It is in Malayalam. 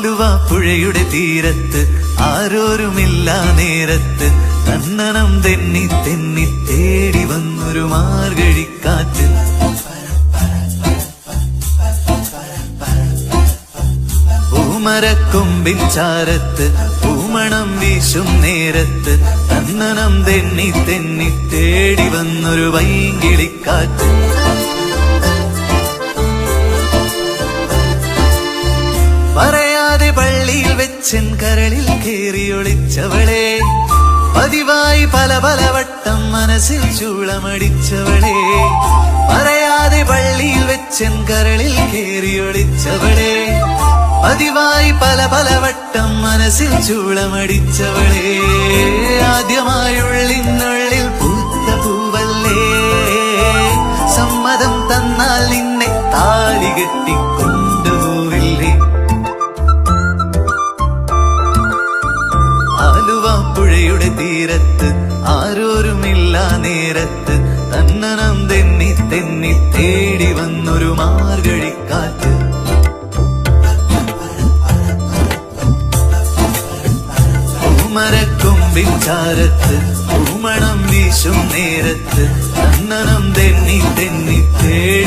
ആലുവ പുഴയുടെ തീരത്ത് ആരോരുമില്ല നേരത്ത് തന്നനം തെന്നി തെന്നി തേടി വന്നൊരു മാർഗഴിക്കാറ്റ്. പൂമരക്കൊമ്പിൻ ചാരത്ത് പൂമണം വീശും നേരത്ത് തന്നനം തെന്നി തെന്നി തേടി വന്നൊരു വൈങ്കിളിക്കാറ്റ്. പറയാതെ പള്ളിയിൽ വെച്ചൻ കരളിൽ കേറിയൊളിച്ചവളെ, പതിവായി പല പല വട്ടം മനസ്സിൽ ചൂളമടിച്ചവളെ. പറയാതെ പള്ളിയിൽ വെച്ചൻ കരളിൽ കേറിയൊളിച്ചവളെ, പതിവായി പല പല വട്ടം മനസ്സിൽ ചൂളമടിച്ചവളെ. ആദ്യമായുള്ളിനുള്ളിൽ പൂത്ത പൂവല്ലേ, സമ്മതം തന്നാൽ നിന്നെ താലി കെട്ടിക്കൊണ്ടുപോവില്ലേ. ആലുവ പുഴയുടെ തീരത്ത് ആരോരുമില്ല നേരത്ത് തന്നനം തെന്നി തെന്നി തേടി വന്നൊരു മാർഗഴിക്കാറ്റ്. പൂമരക്കൊമ്പിൻ ചാരത്ത് പൂമണം വീശും നേരത്ത് തന്നനം തെന്നി തെന്നി തേടി